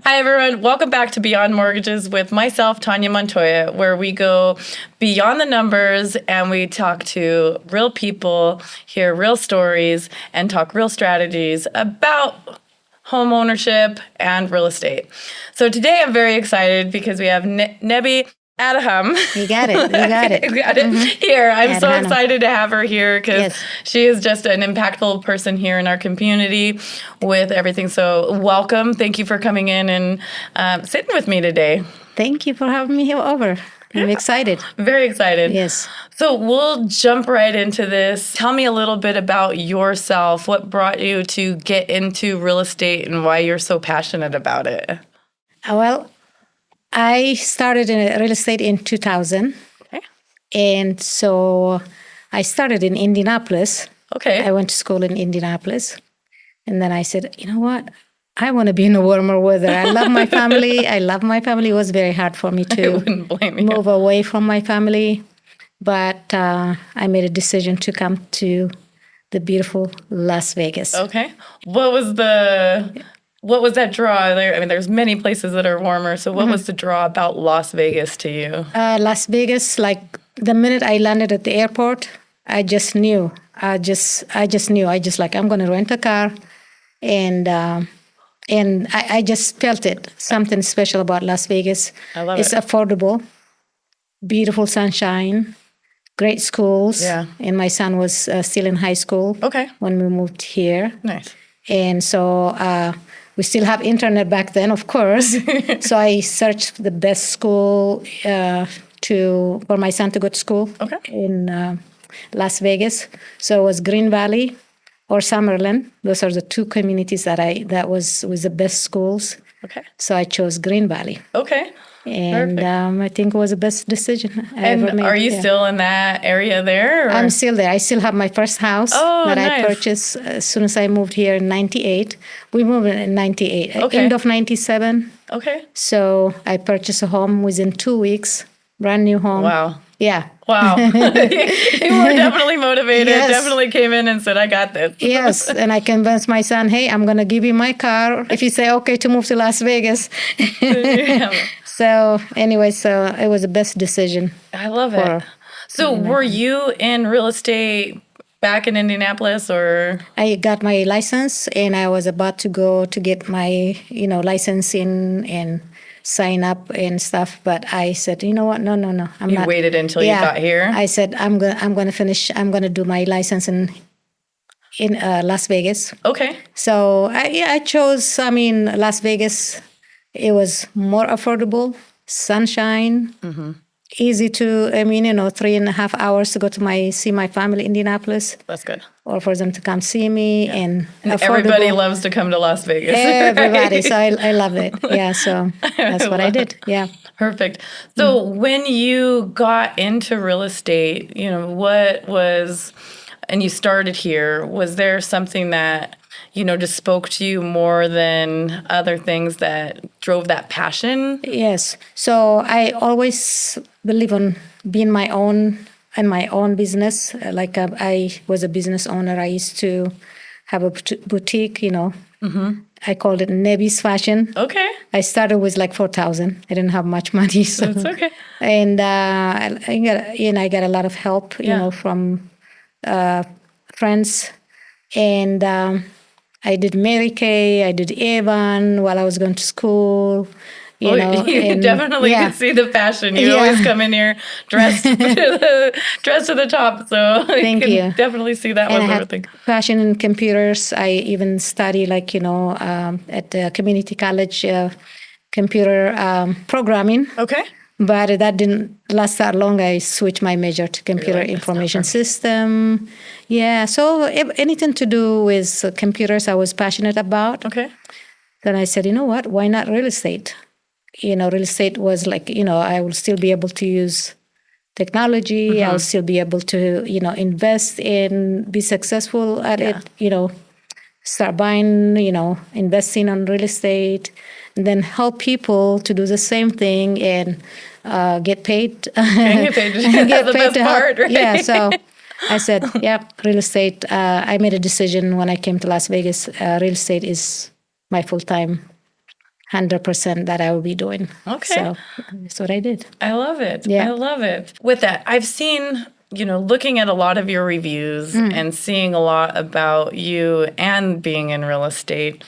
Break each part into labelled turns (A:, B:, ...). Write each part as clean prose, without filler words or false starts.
A: Hi, everyone. Welcome back to Beyond Mortgages with myself, Tanya Montoya, where we go beyond the numbers and we talk to real people, hear real stories, and talk real strategies about home ownership and real estate. So today I'm very excited because we have Nebi Adhanom.
B: You got it. You got it.
A: You got it here. I'm so
B: Adhanom.
A: excited to have her here because she is just an impactful person here in our community with everything. So welcome. Thank you for coming in and sitting with me today.
B: Thank you for having me here over. I'm excited.
A: Very excited.
B: Yes.
A: So we'll jump right into this. Tell me a little bit about yourself. What brought you to get into real estate and why you're so passionate about it?
B: Well, I started in real estate in 2000.
A: Okay.
B: And so I started in Indianapolis.
A: Okay.
B: I went to school in Indianapolis. And then I said, you know what? I want to be in a warmer weather. I love my family. It was very hard for me to
A: wouldn't blame you.
B: move away from my family. But I made a decision to come to the beautiful Las Vegas.
A: Okay. What was that draw there? I mean, there's many places that are warmer. So what was the draw about Las Vegas to you?
B: Las Vegas, like the minute I landed at the airport, I just knew. I'm going to rent a car. And I just felt it. Something special about Las Vegas.
A: I love
B: It's affordable, beautiful sunshine, great schools.
A: Yeah.
B: And my son was still in high school when we moved here.
A: Nice.
B: And so we still have internet back then, of course. So I searched the best school for my son to go to school in Las Vegas. So it was Green Valley or Summerlin. Those are the two communities that was the best schools.
A: Okay.
B: So I chose Green Valley.
A: Okay.
B: And I think it was the best decision I ever made.
A: Are you still in that area there? Or?
B: I'm still there. I still have my first house that
A: nice.
B: I purchased as soon as I moved here in 98. We moved in 98, end of 97.
A: Okay.
B: So I purchased a home within 2 weeks, brand new home.
A: Wow.
B: Yeah.
A: Wow. You were definitely motivated,
B: Yes.
A: Definitely came in and said, I got this.
B: Yes. And I convinced my son, hey, I'm going to give you my car if you say okay to move to Las Vegas. So anyway, it was the best decision.
A: I love it. So were you in real estate back in Indianapolis or?
B: I got my license and I was about to go to get my, licensing and sign up and stuff. But I said, you know what? No.
A: You waited until you got here?
B: I said, I'm going to finish. I'm going to do my license in Las Vegas.
A: Okay.
B: So I chose, Las Vegas. It was more affordable, sunshine, easy to, 3.5 hours to go to see my family in Indianapolis.
A: That's good.
B: Or for them to come see me and
A: everybody loves to come to Las Vegas.
B: Everybody. So I love it. Yeah. So that's what I did. Yeah.
A: Perfect. So when you got into real estate, and you started here, was there something that, just spoke to you more than other things that drove that passion?
B: Yes. So I always believe on being my own business. Like I was a business owner. I used to have a boutique, I called it Nebi's Fashion.
A: Okay.
B: I started with like 4,000. I didn't have much money. So.
A: That's okay.
B: And I got a lot of help, from friends. And I did Mary Kay, I did Avon while I was going to school. You
A: definitely can see the passion. You always come in here dressed to the top. So
B: Thank you.
A: Definitely see that
B: and
A: with
B: I
A: everything.
B: Had passion in computers. I even study at the community college computer programming.
A: Okay.
B: But that didn't last that long. I switched my major to computer information system. Yeah, so anything to do with computers I was passionate about.
A: Okay.
B: Then I said, you know what, why not real estate? Real estate was like, I will still be able to use technology. I'll still be able to, invest and be successful at it, start buying, investing on real estate, and then help people to do the same thing and get paid.
A: Get paid. That's the best part, right?
B: Yeah, so I said, real estate. I made a decision when I came to Las Vegas. Real estate is my full-time 100% that I will be doing.
A: Okay.
B: So that's what I did.
A: I love it.
B: Yeah.
A: I love it. With that, I've seen, looking at a lot of your reviews and seeing a lot about you and being in real estate,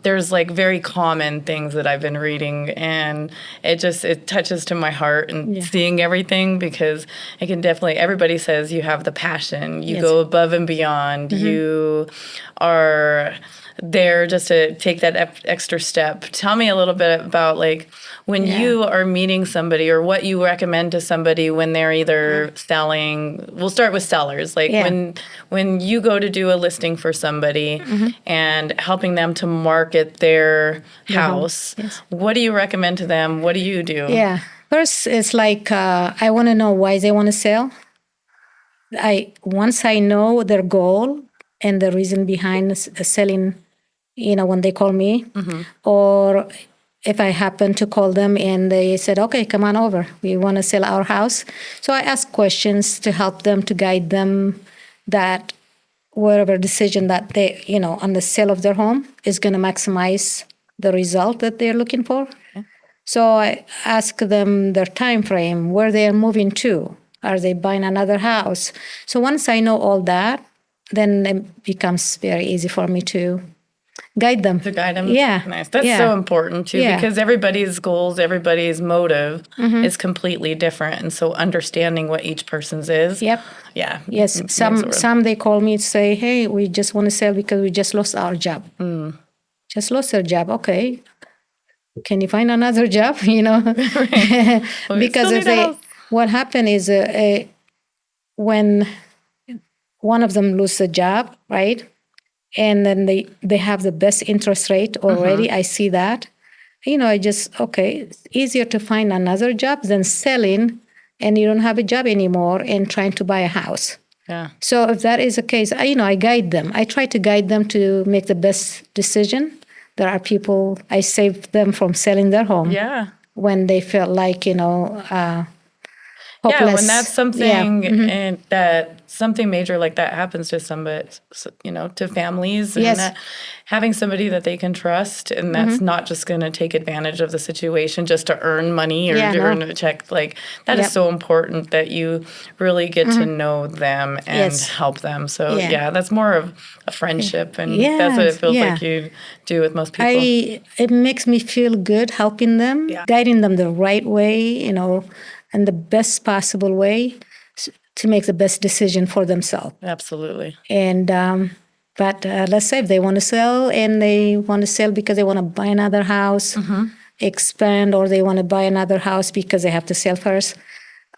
A: there's like very common things that I've been reading, and it touches to my heart and seeing everything, because it can definitely, everybody says you have the passion, you go above and beyond, you are there just to take that extra step. Tell me a little bit about like when you are meeting somebody, or what you recommend to somebody when they're either selling. We'll start with sellers. Like when you go to do a listing for somebody and helping them to market their house, what do you recommend to them? What do you do?
B: Yeah. First, it's like I want to know why they want to sell. Once I know their goal and the reason behind selling, when they call me, or if I happen to call them and they said, okay, come on over, we want to sell our house. So I ask questions to help them, to guide them, that whatever decision that they, on the sale of their home is going to maximize the result that they're looking for. Okay. So I ask them their time frame, where they are moving to. Are they buying another house? So once I know all that, then it becomes very easy for me to guide them.
A: To guide them?
B: Yeah.
A: Nice. That's so important, too, because everybody's goals, everybody's motive is completely different. And so understanding what each person's is.
B: Yep.
A: Yeah.
B: Yes. Some they call me to say, hey, we just want to sell because we just lost our job. Just lost our job. Okay. Can you find another job?
A: Right. Well,
B: because what happened is when one of them loses a job, right? And then they have the best interest rate already. I see that. It's easier to find another job than selling and you don't have a job anymore and trying to buy a house.
A: Yeah.
B: So if that is the case, I guide them. I try to guide them to make the best decision. There are people, I save them from selling their home.
A: Yeah.
B: When they feel like, hopeless.
A: Yeah, when that's something and that something major like that happens to somebody, to families, and that, having somebody that they can trust, and that's not just going to take advantage of the situation just to earn money or to earn a check. Like that is so important, that you really get to know them and help them. So that's more of a friendship, and that's what it feels like you do with most people.
B: It makes me feel good helping them, guiding them the right way, and the best possible way to make the best decision for themselves.
A: Absolutely.
B: And but let's say if they want to sell, and they want to sell because they want to buy another house, expand, or they want to buy another house because they have to sell first.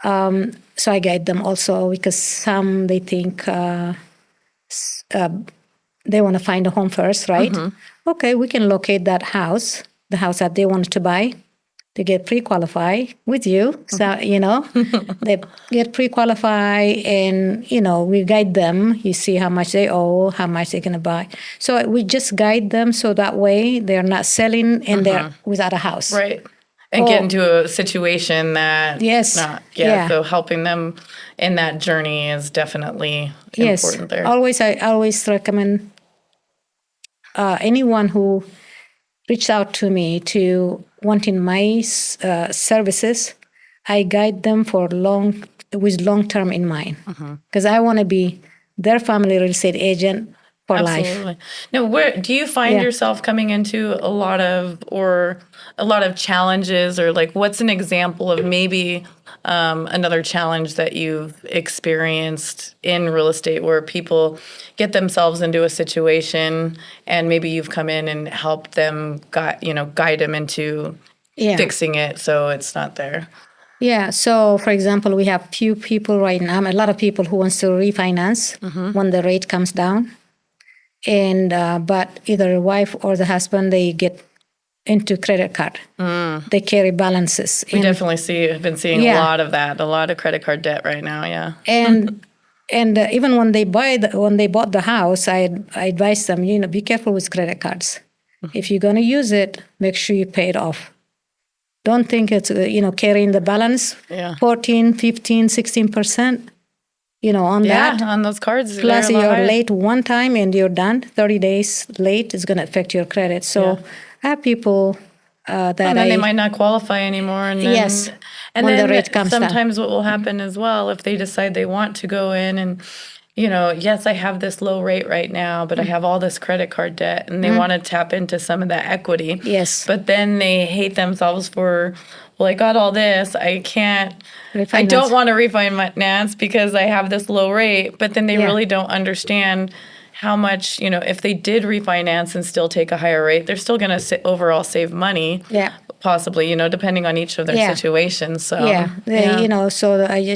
B: So I guide them also, because some they think they want to find a home first, right? Okay, we can locate that house, the house that they wanted to buy. They get pre-qualified with you. So, they get pre-qualified, and, we guide them. You see how much they owe, how much they're going to buy. So we just guide them so that way they're not selling and they're without a house.
A: Right. And get into a situation that so helping them in that journey is definitely important there.
B: I always recommend anyone who reached out to me to wanting my services, I guide them with long-term in mind, because I want to be their family real estate agent for life.
A: Now, where do you find yourself coming into a lot of challenges, or like what's an example of maybe another challenge that you've experienced in real estate where people get themselves into a situation and maybe you've come in and helped them guide them into fixing it so it's not there?
B: Yeah. So, for example, we have few people right now, a lot of people who wants to refinance when the rate comes down. And but either the wife or the husband, they get into credit card. They carry balances.
A: We definitely have been seeing a lot of that, a lot of credit card debt right now. Yeah.
B: And even when they bought the house, I advise them, be careful with credit cards. If you're going to use it, make sure you pay it off. Don't think it's carrying the balance 14, 15, 16%. On that.
A: On those cards.
B: Plus, you're late one time and you're done. 30 days late is going to affect your credit. So I have people that
A: And then they might not qualify anymore. And then,
B: Yes,
A: and
B: when
A: then
B: the rate comes down.
A: sometimes what will happen as well, if they decide they want to go in and, yes, I have this low rate right now, but I have all this credit card debt, and they want to tap into some of that equity.
B: Yes.
A: But then they hate themselves for, well, I got all this. I can't. I
B: Refinance.
A: don't want to refinance because I have this low rate. But then they
B: Yeah.
A: really don't understand how much, if they did refinance and still take a higher rate, they're still going to overall save money.
B: Yeah.
A: Possibly, depending on each of their
B: Yeah.
A: situations. So
B: Yeah,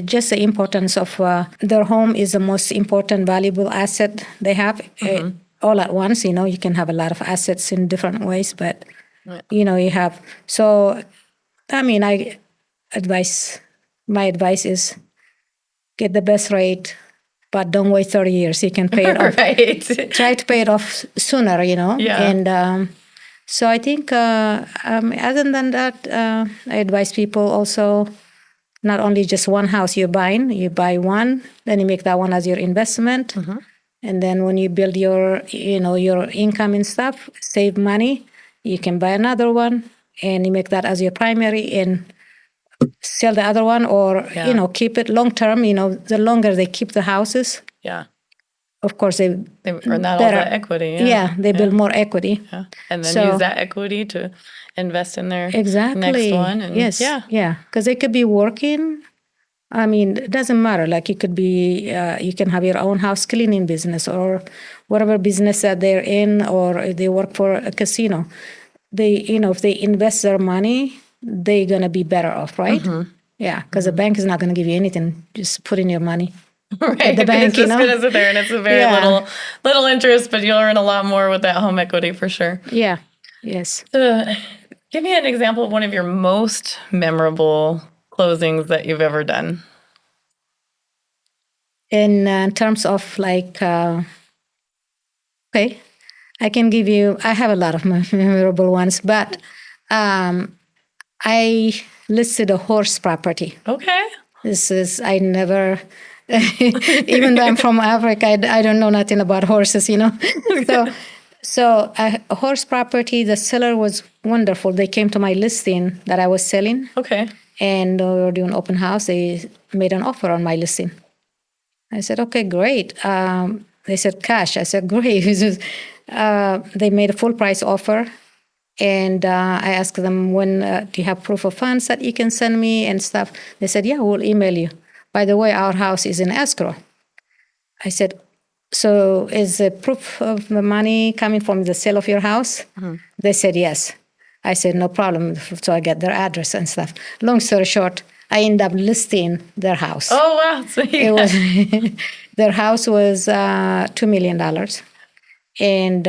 B: just the importance of their home is the most important, valuable asset they have all at once. You can have a lot of assets in different ways, but you have. So, my advice is get the best rate, but don't wait 30 years. You can pay it off.
A: Right.
B: Try to pay it off sooner.
A: Yeah.
B: And so I think, other than that, I advise people also not only just one house you're buying, you buy one, then you make that one as your investment. And then when you build your income and stuff, save money, you can buy another one and you make that as your primary and sell the other one, or, keep it long term. The longer they keep the houses,
A: Yeah.
B: of course, they
A: earn that all that equity. Yeah.
B: they build more equity.
A: Yeah. And then use that equity to invest in their next one. And
B: Yes. Yeah. Because they could be working. It doesn't matter. Like, it could be, you can have your own house cleaning business or whatever business that they're in, or they work for a casino. They, if they invest their money, they're going to be better off, right? Yeah. Because the bank is not going to give you anything. Just put in your money.
A: Right.
B: At the bank,
A: it's just going to sit there, and it's a very little interest, but you'll earn a lot more with that home equity for sure.
B: Yeah. Yes.
A: Give me an example of one of your most memorable closings that you've ever done.
B: In terms of okay, I can give you, I have a lot of memorable ones, but I listed a horse property.
A: Okay.
B: I never, even though I'm from Africa, I don't know nothing about horses, So a horse property, the seller was wonderful. They came to my listing that I was selling.
A: Okay.
B: And we were doing open house. They made an offer on my listing. I said, okay, great. They said cash. I said, great. They made a full price offer. And I asked them, when do you have proof of funds that you can send me and stuff? They said, yeah, we'll email you. By the way, our house is in escrow. I said, so is the proof of the money coming from the sale of your house? They said, yes. I said, no problem. So I get their address and stuff. Long story short, I ended up listing their house.
A: Oh, wow. So
B: It was their house was $2 million. And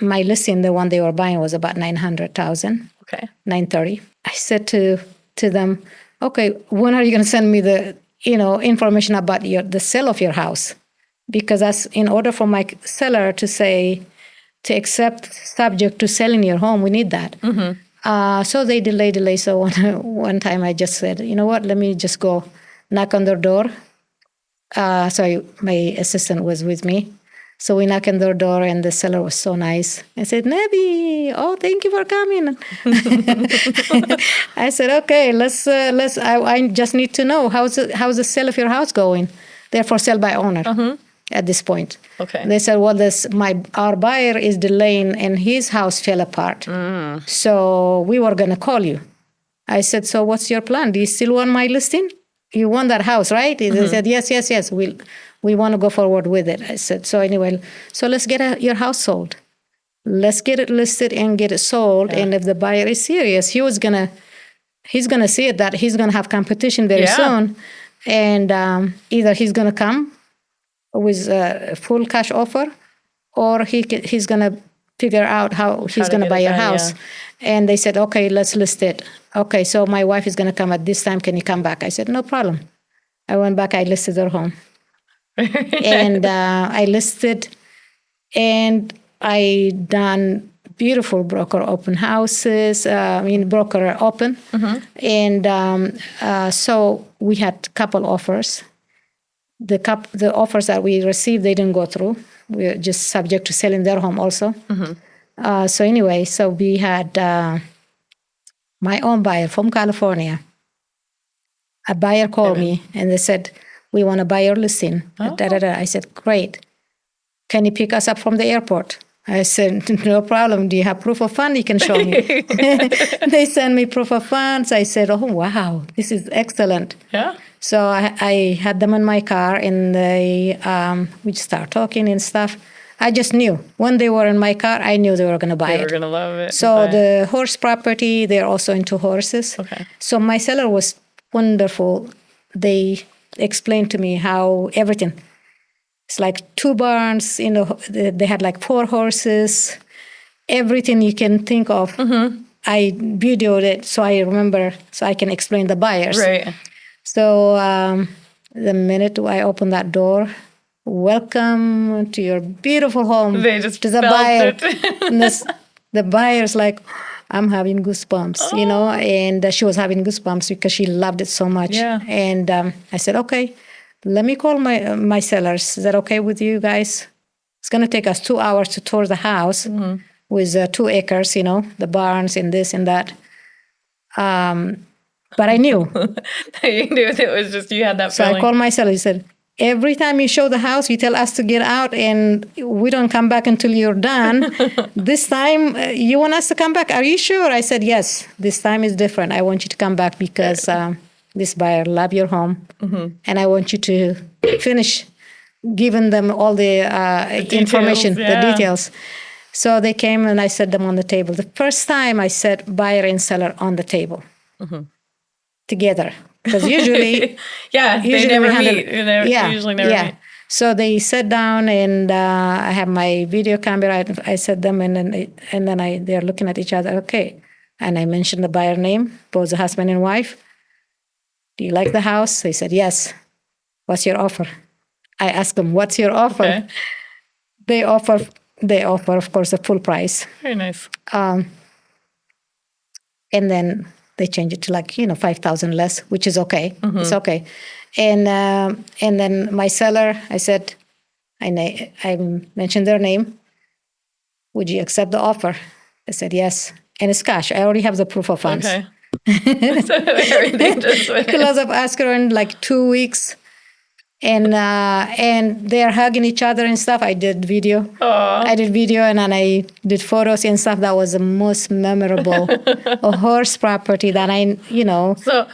B: my listing, the one they were buying, was about $900,000.
A: Okay.
B: $930,000. I said to them, okay, when are you going to send me the information about the sale of your house? Because that's in order for my seller to accept subject to selling your home, we need that. So they delay. So one time I just said, you know what, let me just go knock on their door. So my assistant was with me. So we knocked on their door, and the seller was so nice. I said, Nebi, thank you for coming. I said, okay, I just need to know, how's the sale of your house going? They're for sale by owner at this point.
A: Okay.
B: They said, well, our buyer is delaying, and his house fell apart. So we were going to call you. I said, so what's your plan? Do you still want my listing? You want that house, right? They said, yes. We want to go forward with it. I said, so anyway, so let's get your house sold. Let's get it listed and get it sold. Yeah. And if the buyer is serious, he's gonna see it that he's gonna have competition very soon, and either he's gonna come with a full cash offer, or he's gonna figure out how he's gonna buy your house. Yeah. And they said, okay, let's list it. Okay, so my wife is gonna come at this time. Can you come back? I said, no problem. I went back. I listed their home. And I listed, and I done beautiful broker open houses. Broker open, and so we had a couple offers. The offers that we received, they didn't go through. We were just subject to selling their home also. So anyway, so we had my own buyer from California. A buyer called me and they said, we want to buy your listing.
A: Oh.
B: I said, great. Can you pick us up from the airport? I said, no problem. Do you have proof of fund you can show me? They sent me proof of funds. I said, oh, wow, this is excellent.
A: Yeah.
B: So I had them in my car and we start talking and stuff. I just knew. When they were in my car, I knew they were going to buy it.
A: They were going to love it.
B: So the horse property, they're also into horses.
A: Okay.
B: So my seller was wonderful. They explained to me how everything. It's like 2 barns, they had like 4 horses, everything you can think of. Mm-hmm. I videoed it so I remember, so I can explain the buyers.
A: Right.
B: So the minute I opened that door, welcome to your beautiful home.
A: They just
B: to the
A: felt
B: buyer.
A: it.
B: And the buyer's like, I'm having goosebumps, and she was having goosebumps because she loved it so much.
A: Yeah.
B: And I said, okay, let me call my sellers. Is that okay with you guys? It's going to take us 2 hours to tour the house with 2 acres, the barns and this and that. But I knew.
A: You knew it was just, you had that
B: So
A: feeling.
B: I called my seller. He said, every time you show the house, you tell us to get out and we don't come back until you're done. This time, you want us to come back? Are you sure? I said, yes, this time is different. I want you to come back because this buyer love your home. Mm-hmm. And I want you to finish giving them all the information, the details. So they came and I set them on the table. The first time I set buyer and seller on the table together. Because usually
A: they never meet. They usually never meet.
B: So they sat down and I have my video camera. I set them and then they're looking at each other. Okay. And I mentioned the buyer name, both the husband and wife. Do you like the house? They said, yes. What's your offer? I asked them, what's your offer?
A: Okay.
B: They offer, of course, the full price.
A: Very nice.
B: And then they change it to 5,000 less, which is okay. Mm-hmm. It's okay. And then my seller, I said, I mentioned their name. Would you accept the offer? I said, yes. And it's cash. I already have the proof of funds.
A: Okay. So everything just went.
B: Close of escrow in 2 weeks. And they're hugging each other and stuff. I did video.
A: Aww.
B: I did video and then I did photos and stuff. That was the most memorable horse property that
A: So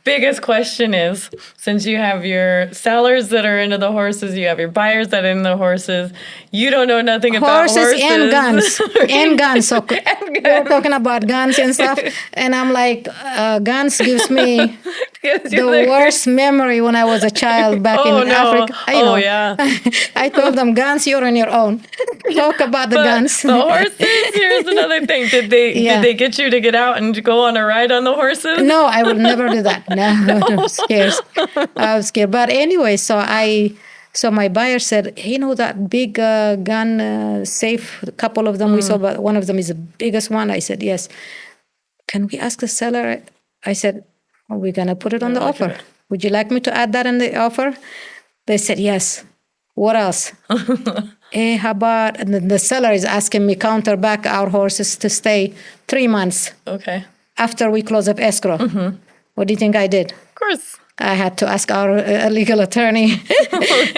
A: biggest question is, since you have your sellers that are into the horses, you have your buyers that are into the horses, you don't know nothing about horses.
B: And guns. And guns. So we're talking about guns and stuff. And I'm like, guns gives me the worst memory when I was a child back in Africa. I told them, guns, you're on your own. Talk about the guns.
A: The horses, here's another thing. Did they get you to get out and go on a ride on the horses?
B: No, I would never do that. No, I was scared. But anyway, so my buyer said, that big gun safe, a couple of them we saw, but one of them is the biggest one. I said, yes. Can we ask the seller? I said, we're going to put it on the offer.
A: Okay.
B: Would you like me to add that in the offer? They said, yes. What else? How about, and the seller is asking me counter back our horses to stay 3 months.
A: Okay.
B: After we close up escrow. Mm-hmm. What do you think I did?
A: Of course.
B: I had to ask our legal attorney.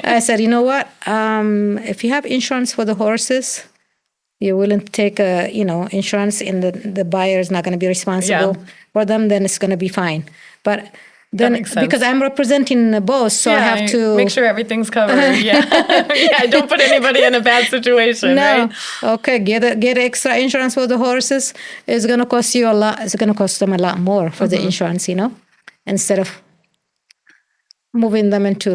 B: I said, you know what? If you have insurance for the horses, you're willing to take insurance and the buyer is not going to be responsible for them, then it's going to be fine. But then because I'm representing both, so I have to
A: make sure everything's covered. Don't put anybody in a bad situation.
B: No,
A: right?
B: Okay, get extra insurance for the horses. It's going to cost you a lot. It's going to cost them a lot more for the insurance, instead of moving them into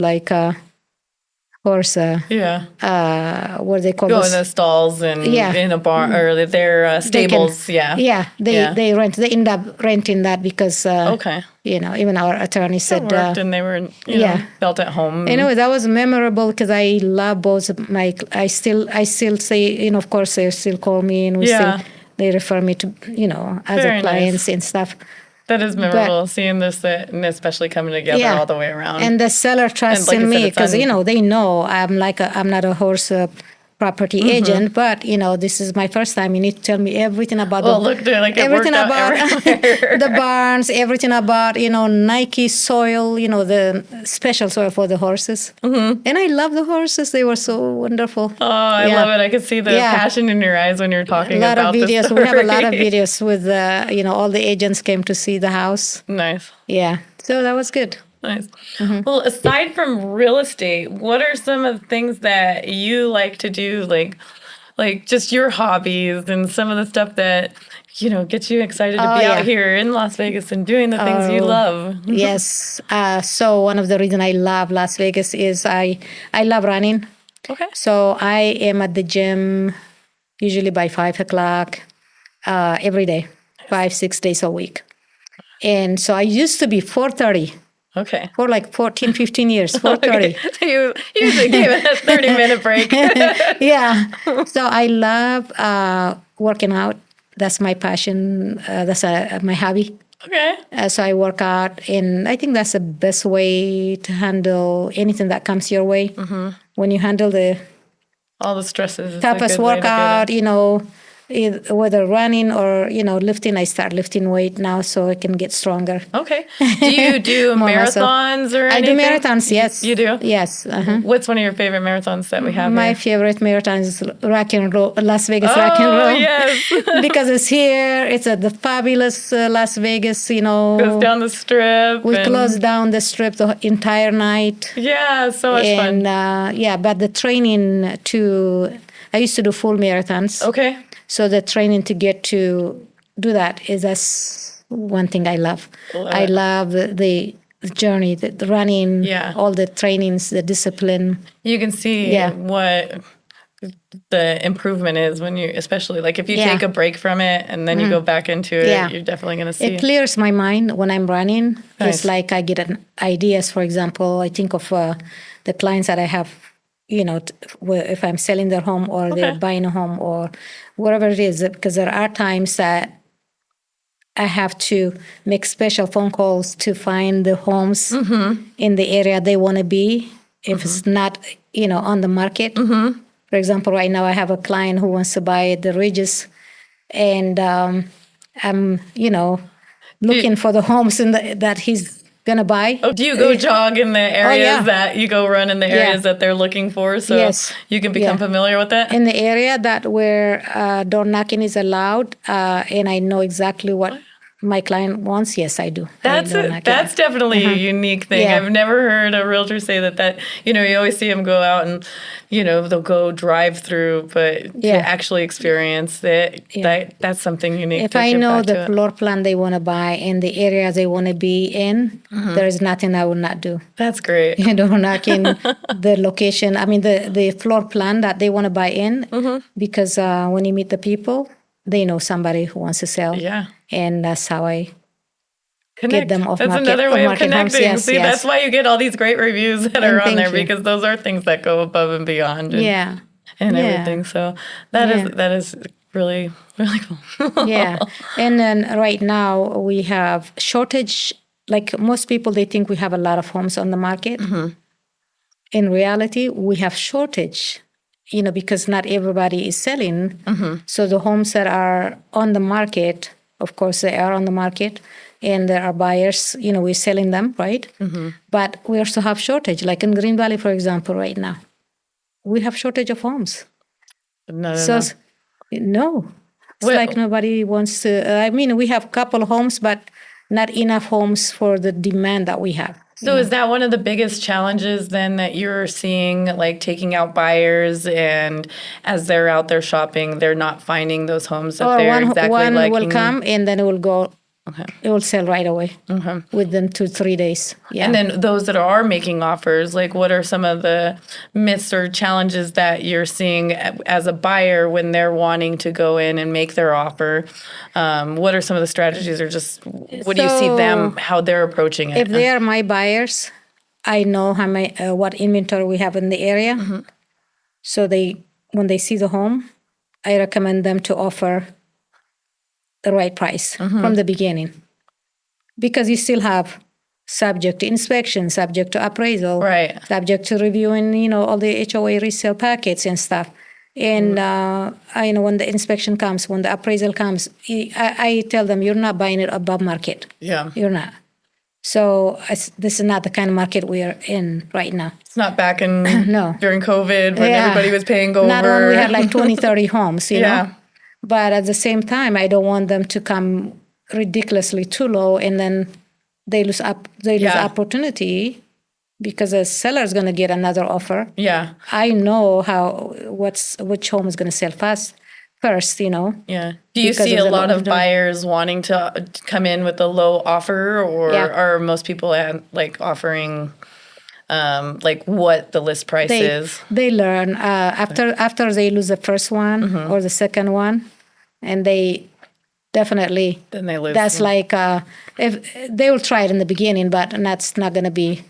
B: horse. What they call
A: go in the stalls and in a barn or their stables. They rent. They end up renting that because even our attorney said worked and they were felt at home.
B: Anyway, that was memorable because I love both my. I still say of course they still call me and they refer me to other clients and stuff.
A: That is memorable, seeing this, and especially coming together all the way around.
B: And the seller trusts in me because they know I'm not a horse property agent, but this is my first time. You need to tell me everything about
A: they're like
B: everything about the barns, everything about Nike soil, the special soil for the horses. And I love the horses; they were so wonderful.
A: Oh, I love it! I could see the passion in your eyes when you're talking about
B: a lot of videos.
A: this
B: We have a lot of videos with all the agents came to see the house.
A: Nice.
B: Yeah, so that was good.
A: Nice. Well, aside from real estate, what are some of the things that you like to do, like just your hobbies and some of the stuff that gets you excited to be out here in Las Vegas and doing the things you love?
B: Yes. So one of the reasons I love Las Vegas is I love running.
A: Okay.
B: So I am at the gym usually by 5:00 every day, 5-6 days a week. And so I used to be 4:30.
A: Okay.
B: For like 14, 15 years, 4:30.
A: So you usually gave it a 30-minute break.
B: Yeah. So I love working out. That's my passion. That's my hobby.
A: Okay.
B: So I work out, and I think that's the best way to handle anything that comes your way. When you handle
A: all the stresses.
B: Toughest workout, whether running or lifting. I start lifting weight now so I can get stronger.
A: Okay. Do you do marathons or anything?
B: I do marathons. Yes.
A: You do?
B: Yes.
A: What's one of your favorite marathons that we have?
B: My favorite marathon is Rock and Roll, Las Vegas Rock and Roll.
A: Yes.
B: Because it's here. It's at the fabulous Las Vegas.
A: Goes down the strip.
B: We close down the strip the entire night.
A: Yeah, so much fun.
B: And but the training I used to do full marathons.
A: Okay.
B: So the training to get to do that's one thing I love. I love the journey, the running, all the trainings, the discipline.
A: You can see what the improvement is when you, especially like if you take a break from it and then you go back into it, you're definitely going to see.
B: It clears my mind when I'm running. Nice. It's like I get ideas. For example, I think of the clients that I have, if I'm selling their home or they're buying a home or whatever it is, because there are times that I have to make special phone calls to find the homes in the area they want to be if it's not, on the market. For example, right now I have a client who wants to buy the Ridges, and I'm, looking for the homes that he's gonna buy.
A: Oh, do you go jog in the areas that you go run in the areas that they're looking for, so you can become familiar with that?
B: In the area that where door knocking is allowed, and I know exactly what my client wants. Yes, I do.
A: That's definitely a unique thing. I've never heard a realtor say that. You always see them go out and they'll go drive through, but to actually experience it, that's something unique.
B: If I know the floor plan they want to buy and the area they want to be in, there is nothing I will not do.
A: That's great.
B: Knocking the location. I mean the floor plan that they want to buy in, because when you meet the people, they know somebody who wants to sell.
A: Yeah.
B: And that's how I
A: get
B: them off
A: That's
B: market.
A: Another way of connecting.
B: Yes,
A: See, that's why you get all these great reviews that are on there, because those are things that go above and beyond. And everything. So that is really, really cool.
B: Yeah. And then right now we have shortage. Like most people, they think we have a lot of homes on the market. In reality, we have shortage. Because not everybody is selling. So the homes that are on the market, of course, they are on the market, and there are buyers, we're selling them, right? But we also have shortage. Like in Green Valley, for example, right now, we have shortage of homes.
A: No.
B: It's like nobody wants to. We have a couple of homes, but not enough homes for the demand that we have.
A: So is that one of the biggest challenges then that you're seeing, like taking out buyers, and as they're out there shopping, they're not finding those homes that they're exactly liking?
B: One will come and then it will go. It will sell right away within 2-3 days. Yeah.
A: And then those that are making offers, like what are some of the myths or challenges that you're seeing as a buyer when they're wanting to go in and make their offer? What are some of the strategies, or just what do you see them, how they're approaching it?
B: If they are my buyers, I know what inventory we have in the area. So when they see the home, I recommend them to offer the right price from the beginning, because you still have subject to inspection, subject to appraisal, subject to reviewing, all the HOA resale packets and stuff. And when the inspection comes, when the appraisal comes, I tell them, you're not buying it above market.
A: Yeah.
B: You're not. So this is not the kind of market we are in right now.
A: It's not back in
B: No.
A: during COVID when everybody was paying over.
B: Not when we had like 20, 30 homes, you
A: Yeah.
B: know. But at the same time, I don't want them to come ridiculously too low, and then they lose opportunity because a seller is going to get another offer.
A: Yeah.
B: I know which home is going to sell first, you know.
A: Yeah. Do you see a lot of buyers wanting to come in with a low offer, or are most people offering like what the list price is?
B: They learn after they lose the first one or the second one, and they definitely
A: then they lose.
B: That's like if they will try it in the beginning, but that's not going to be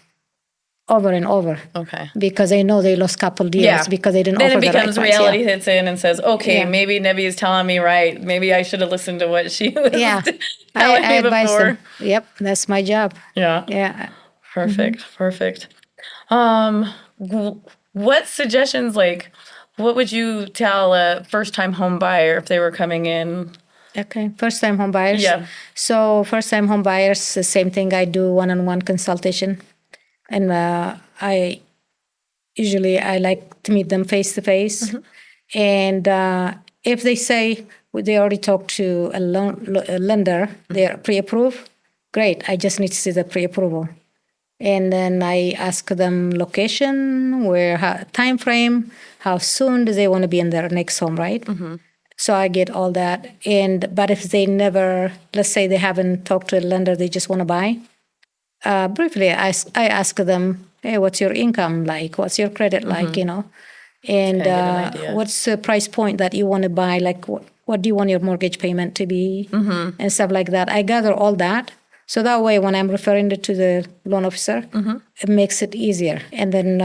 B: over and over.
A: Okay.
B: Because they know they lost a couple deals because they didn't
A: then
B: offer the right
A: price. Then it becomes reality hits in and says, okay,
B: Yeah.
A: maybe Nebi is telling me right. Maybe I should have listened to what she was telling
B: I
A: me
B: advise
A: before.
B: them. Yep, that's my job.
A: Yeah.
B: Yeah.
A: Perfect. Perfect. What suggestions, what would you tell a first-time home buyer if they were coming in?
B: Okay, first-time home buyers.
A: Yeah.
B: So first-time home buyers, the same thing. I do one-on-one consultation, and I like to meet them face to face. And if they say they already talked to a lender, they're pre-approved, great. I just need to see the pre-approval. And then I ask them location, time frame, how soon do they want to be in their next home, right? So I get all that. But if they never, let's say they haven't talked to a lender, they just want to buy, briefly I ask them, hey, what's your income like? What's your credit like, you know? And what's the price point that you want to buy? Like, what do you want your mortgage payment to be? And stuff like that. I gather all that. So that way, when I'm referring it to the loan officer, it makes it easier. And then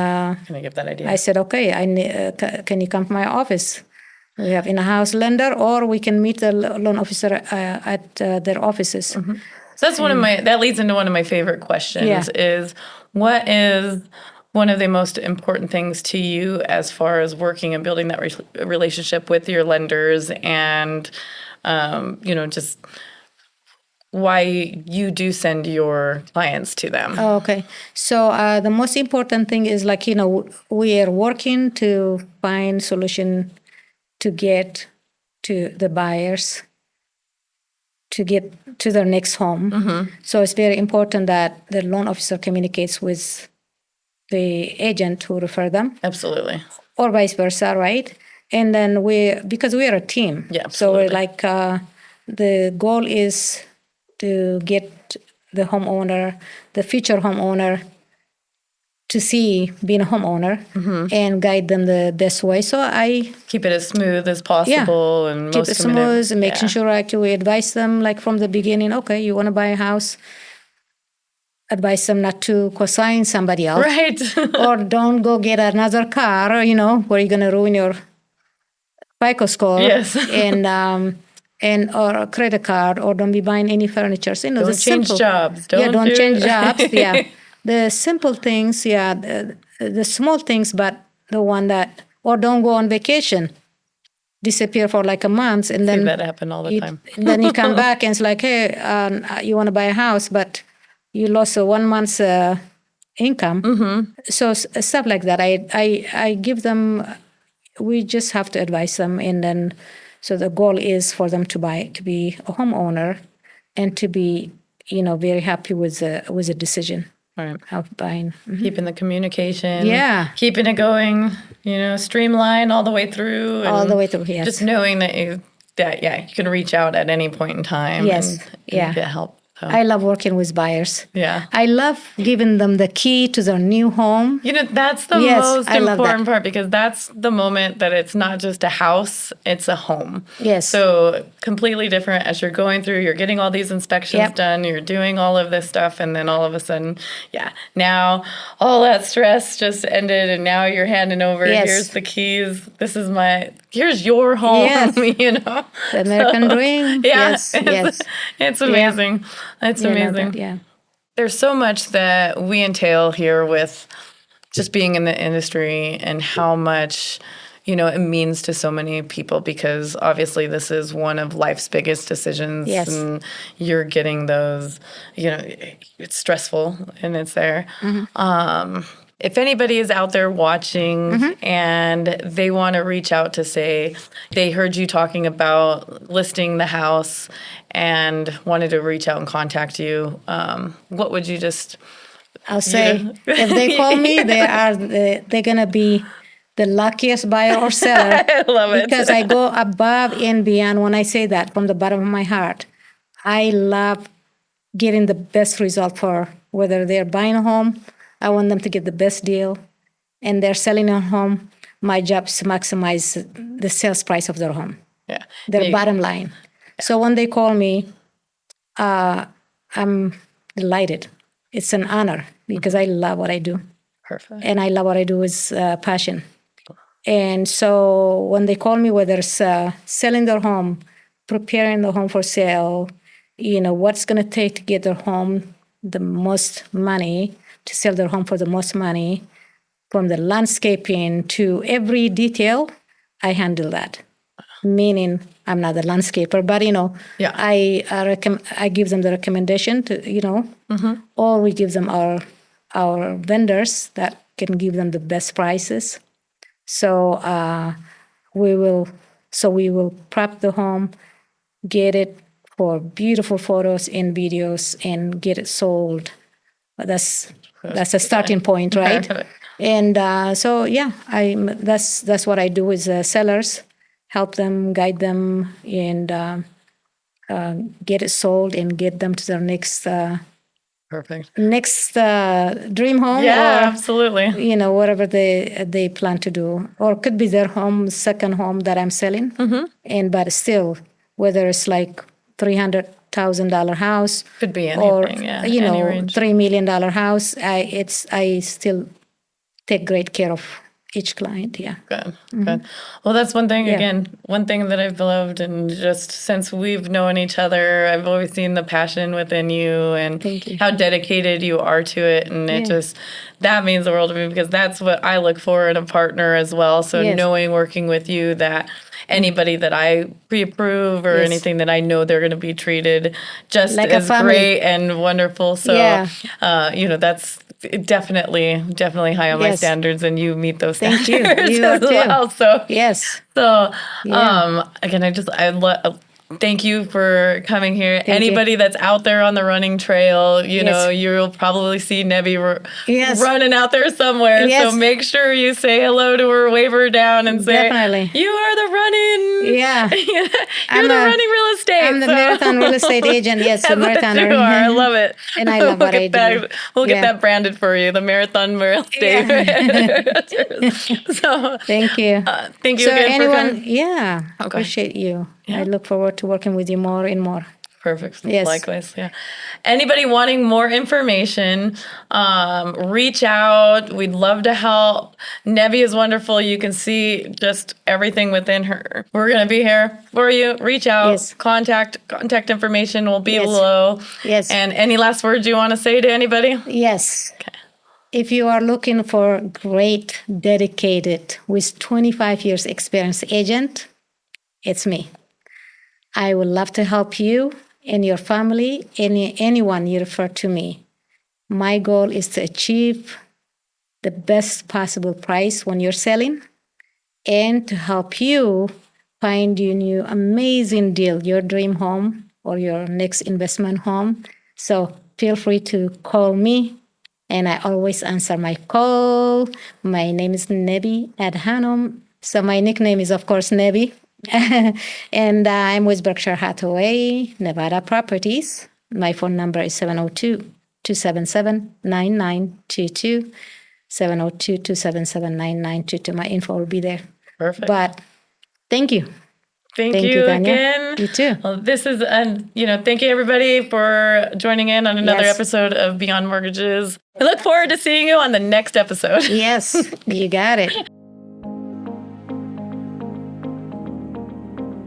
A: Can I give that idea?
B: I said, okay, can you come to my office? We have in-house lender, or we can meet the loan officer at their offices.
A: So that's that leads into one of my favorite questions is, what is one of the most important things to you as far as working and building that relationship with your lenders, and, just why you do send your clients to them?
B: Oh, okay. So the most important thing is we are working to find solution to get to the buyers to get to their next home. So it's very important that the loan officer communicates with the agent who refer them.
A: Absolutely.
B: Or vice versa, right? And then because we are a team.
A: Yeah,
B: so we're
A: absolutely.
B: The goal is to get the homeowner, the future homeowner, to see being a homeowner and guide them the best way. So I
A: keep it as smooth as possible, and
B: keep it smooth, and making sure we advise them from the beginning. Okay, you want to buy a house, advise them not to co-sign somebody else,
A: right?
B: Or don't go get another car, where you're going to ruin your FICO score.
A: Yes.
B: and or a credit card, or don't be buying any furniture. So,
A: don't change jobs.
B: Don't change jobs. Yeah. The simple things, the small things, but the one that, or don't go on vacation, disappear for like a month, and then
A: that happen all the time.
B: Then you come back and it's like, hey, you want to buy a house, but you lost 1 month's income. So stuff like that. I give them. We just have to advise them, and then so the goal is for them to be a homeowner, and to be very happy with the decision.
A: Right.
B: Of buying.
A: Keeping the communication.
B: Yeah.
A: Keeping it going, streamlined all the way through.
B: All the way through, yes.
A: Just knowing that you can reach out at any point in time.
B: Yes.
A: And get help. So.
B: I love working with buyers.
A: Yeah.
B: I love giving them the key to their new home.
A: That's the most important part, because that's the moment that it's not just a house, it's a home.
B: Yes.
A: So completely different as you're going through, you're getting all these inspections done, you're doing all of this stuff, and then all of a sudden, now all that stress just ended, and now you're handing over, here's the keys, here's your home,
B: The American dream.
A: Yeah.
B: Yes.
A: It's amazing. It's amazing. There's so much that we entail here with just being in the industry, and how much, it means to so many people, because obviously this is one of life's biggest decisions.
B: Yes.
A: And you're getting those, it's stressful and it's there. If anybody is out there watching and they want to reach out to say they heard you talking about listing the house and wanted to reach out and contact you, what would you just...
B: I'll say, if they call me, they're going to be the luckiest buyer or seller.
A: I love it.
B: Because I go above and beyond when I say that from the bottom of my heart. I love getting the best result for whether they're buying a home. I want them to get the best deal, and they're selling a home. My job is to maximize the sales price of their home, their bottom line. So when they call me, I'm delighted. It's an honor because I love what I do.
A: Perfect.
B: And I love what I do with passion. And so when they call me, whether it's selling their home, preparing the home for sale, what's going to take to get their home the most money, to sell their home for the most money, from the landscaping to every detail, I handle that. Meaning, I'm not a landscaper, but I give them the recommendation to or we give them our vendors that can give them the best prices. So we will prep the home, get it for beautiful photos and videos, and get it sold. That's a starting point, right? And that's what I do with sellers, help them, guide them, and get it sold and get them to their next dream home.
A: Yeah,
B: or,
A: absolutely.
B: Whatever they plan to do, or it could be their second home that I'm selling. But still, whether it's like $300,000 house,
A: could be anything,
B: or
A: any range.
B: $3 million house, I still take great care of each client. Yeah.
A: Good. Well, that's one thing. Again, one thing that I've loved, and just since we've known each other, I've always seen the passion within you and how dedicated you are to it, and that means the world to me, because that's what I look for in a partner as well. So knowing, working with you, that anybody that I pre-approve or anything, that I know they're going to be treated just like as great and wonderful. So, that's definitely high on my standards, and you meet those standards.
B: Thank you. You
A: as well. So again, thank you for coming here. Anybody that's out there on the running trail, you'll probably see Nebi running out there somewhere. So make sure you say hello to her, wave her down, and say, "You are the running."
B: Yeah,
A: you're the running real estate.
B: I'm the marathon real estate agent. Yes, the marathoner.
A: You are. I love it.
B: And I love what I do.
A: We'll get that branded for you, the marathon real estate. So
B: thank you.
A: Thank you again for coming.
B: Appreciate you. I look forward to working with you more and more.
A: Perfect. Yes. Likewise. Yeah. Anybody wanting more information, reach out. We'd love to help. Nebi is wonderful. You can see just everything within her. We're going to be here for you. Reach out.
B: Yes.
A: Contact information will be below.
B: Yes.
A: And any last words you want to say to anybody?
B: Yes. Okay. If you are looking for a great, dedicated, with 25 years experience agent, it's me. I would love to help you and your family, anyone you refer to me. My goal is to achieve the best possible price when you're selling, and to help you find your new amazing deal, your dream home or your next investment home. So feel free to call me, and I always answer my call. My name is Nebi Adhanom. So my nickname is, of course, Nebi. And I'm with Berkshire Hathaway, Nevada Properties. My phone number is 702-277-9922. 702-277-9922. My info will be there.
A: Perfect.
B: But thank you.
A: Thank you
B: Tanya.
A: again.
B: You too.
A: Well, this is, thank you everybody for joining in on another episode of Beyond Mortgages. I look forward to seeing you on the next episode.
B: Yes, you got it.